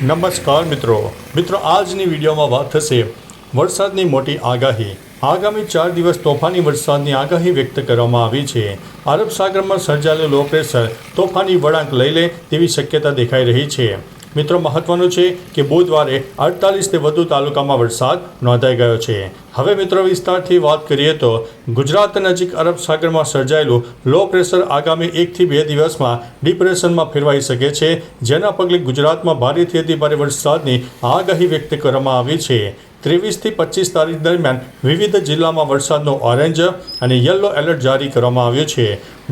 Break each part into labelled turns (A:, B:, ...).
A: નમસ્કાર મિત્રો આજની વિડીયોમાં વાત થશે વરસાદની મોટી આગાહી। આગામી 4 દિવસ તોફાની વરસાદની આગાહી વ્યક્ત કરવામાં આવી છે। અરબ સાગરમાં સર્જાયેલું લો પ્રેશર તોફાની વળાંક લઈ લે તેવી શક્યતા દેખાઈ રહી છે। મિત્રો મહત્વનું છે કે બુધવારે 48થી વધુ તાલુકામાં વરસાદ નોંધાઈ ગયો છે। હવે મિત્રો વિસ્તારથી વાત કરીએ તો ગુજરાત નજીક અરબ સાગરમાં સર્જાયેલું લો પ્રેશર આગામી 1 થી 2 દિવસમાં ડિપ્રેશનમાં ફેરવાઈ શકે છે, જેના પગલે ગુજરાતમાં ભારેથી અતિ ભારે વરસાદની આગાહી વ્યક્ત કરવામાં આવી છે। 23 થી 25 તારીખ દરમિયાન વિવિધ જિલ્લામાં વરસાદનો ઓરેન્જ અને યલો એલર્ટ જારી કરવામાં આવ્યો છે।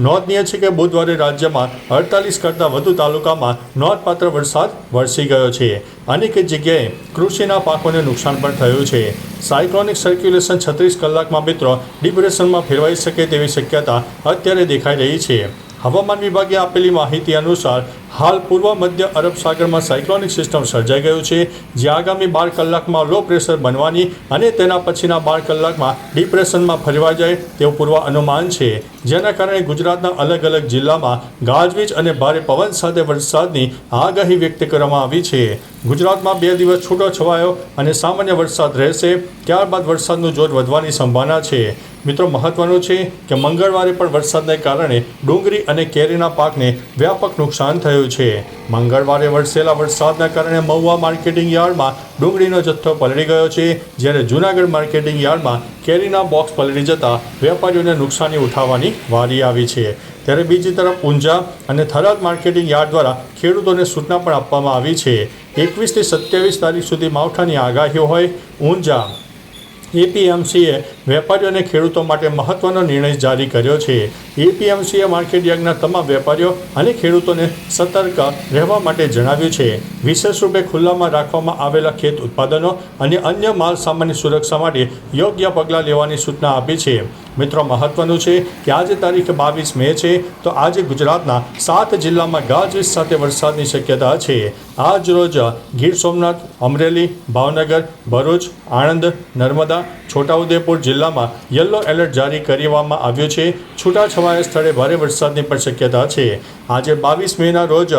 A: નોંધનીય છે કે બુધવારે રાજ્યમાં 48 કરતાં વધુ તાલુકામાં નોંધપાત્ર વરસાદ વરસી ગયો છે। અનેક જગ્યાએ કૃષિના પાકોને નુકસાન પણ થયું છે। સાયક્લોનિક સર્ક્યુલેશન 36 કલાકમાં મિત્રો ડિપ્રેશનમાં ફેરવાઈ શકે તેવી શક્યતા અત્યારે દેખાઈ રહી છે। હવામાન વિભાગે આપેલી માહિતી અનુસાર હાલ પૂર્વ મધ્ય અરબ સાગરમાં સાયક્લોનિક સિસ્ટમ સર્જાઈ ગયું છે, જે આગામી 12 કલાકમાં લો પ્રેશર બનવાની અને તેના પછીના 12 કલાકમાં ડિપ્રેશનમાં ફેરવાઈ જાય તેવું પૂર્વ અનુમાન છે, જેના કારણે ગુજરાતના અલગ અલગ જિલ્લામાં ગાજવીજ અને ભારે પવન સાથે વરસાદની આગાહી વ્યક્ત કરવામાં આવી છે। ગુજરાતમાં 2 દિવસ છૂટો છવાયો અને સામાન્ય વરસાદ રહેશે, ત્યારબાદ વરસાદનું જોર વધવાની સંભાવના છે। મિત્રો મહત્વનું છે કે મંગળવારે પણ વરસાદને કારણે ડુંગળી અને કેરીના પાકને વ્યાપક નુકસાન થયું છે। મંગળવારે વરસેલા વરસાદના કારણે મહુવા માર્કેટિંગ યાર્ડમાં ડુંગળીનો જથ્થો પલળી ગયો છે, જ્યારે જૂનાગઢ માર્કેટિંગ યાર્ડમાં કેરીના બોક્સ પલળી જતા વેપારીઓને નુકસાની ઉઠાવવાની વારી આવી છે। ત્યારે બીજી તરફ ઊંઝા અને થરાદ માર્કેટિંગ યાર્ડ દ્વારા ખેડૂતોને સૂચના પણ આપવામાં આવી છે। 21 થી 27 તારીખ સુધી માવઠાની આગાહીઓ હોય। ઊંઝા એપીએમસીએ વેપારીઓ અને ખેડૂતો માટે મહત્વનો નિર્ણય જારી કર્યો છે। એપીએમસીએ માર્કેટ યાર્ડના તમામ વેપારીઓ અને ખેડૂતોને સતર્ક રહેવા માટે જણાવ્યું છે। વિશેષ રૂપે ખુલ્લામાં રાખવામાં આવેલા ખેત ઉત્પાદનો અને અન્ય માલ સામાનની સુરક્ષા માટે યોગ્ય પગલાં લેવાની સૂચના આપી છે। મિત્રો મહત્વનું છે કે આજે તારીખ 22 મે છે, તો આજે ગુજરાતના 7 જિલ્લામાં ગાજવીજ સાથે વરસાદની શક્યતા છે। આજ રોજ ગીર સોમનાથ, અમરેલી, ભાવનગર, ભરૂચ, આણંદ, નર્મદા, છોટાઉદેપુર જિલ્લામાં યલો એલર્ટ જારી કરવામાં આવ્યું છે। છૂટાછવાયા સ્થળે ભારે વરસાદની પણ શક્યતા છે। આજે 22 મેના રોજ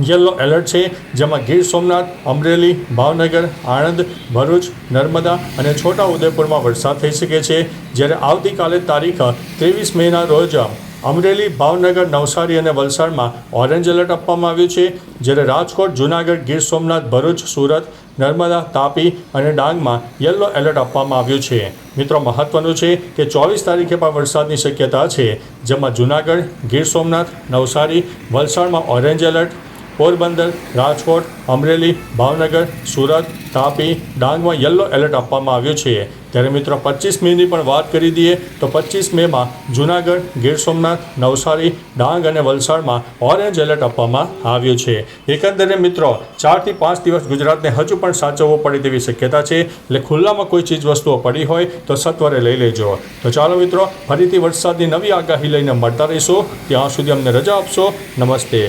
A: યલો એલર્ટ છે, જેમાં ગીર સોમનાથ, અમરેલી, ભાવનગર, આણંદ, ભરૂચ, નર્મદા અને છોટાઉદેપુરમાં વરસાદ થઈ શકે છે, જ્યારે આવતીકાલે તારીખ 23 મેના રોજ અમરેલી, ભાવનગર, નવસારી અને વલસાડમાં ઓરેન્જ એલર્ટ આપવામાં આવ્યું છે, જ્યારે રાજકોટ, જૂનાગઢ, ગીર સોમનાથ, ભરૂચ, સુરત, નર્મદા, તાપી અને ડાંગમાં યલો એલર્ટ આપવામાં આવ્યું છે। મિત્રો મહત્વનું છે કે 24 તારીખે પણ વરસાદની શક્યતા છે, જેમાં જૂનાગઢ, ગીર સોમનાથ, નવસારી, વલસાડમાં ઓરેન્જ એલર્ટ, પોરબંદર, રાજકોટ, અમરેલી, ભાવનગર, સુરત, તાપી, ડાંગમાં યલો એલર્ટ આપવામાં આવ્યું છે। ત્યારે મિત્રો 25 મેની પણ વાત કરી દઈએ તો 25 મેમાં જૂનાગઢ, ગીર સોમનાથ, નવસારી, ડાંગ અને વલસાડમાં ઓરેન્જ એલર્ટ આપવામાં આવ્યું છે। એકંદરે મિત્રો 4 થી 5 દિવસ ગુજરાતને હજુ પણ સાચવવું પડે તેવી શક્યતા છે, એટલે ખુલ્લામાં કોઈ ચીજ વસ્તુઓ પડી હોય તો સત્વરે લઈ લેજો। તો ચાલો મિત્રો, ફરીથી વરસાદની નવી આગાહી લઈને મળતા રહીશું। ત્યાં સુધી અમને રજા આપશો। નમસ્તે।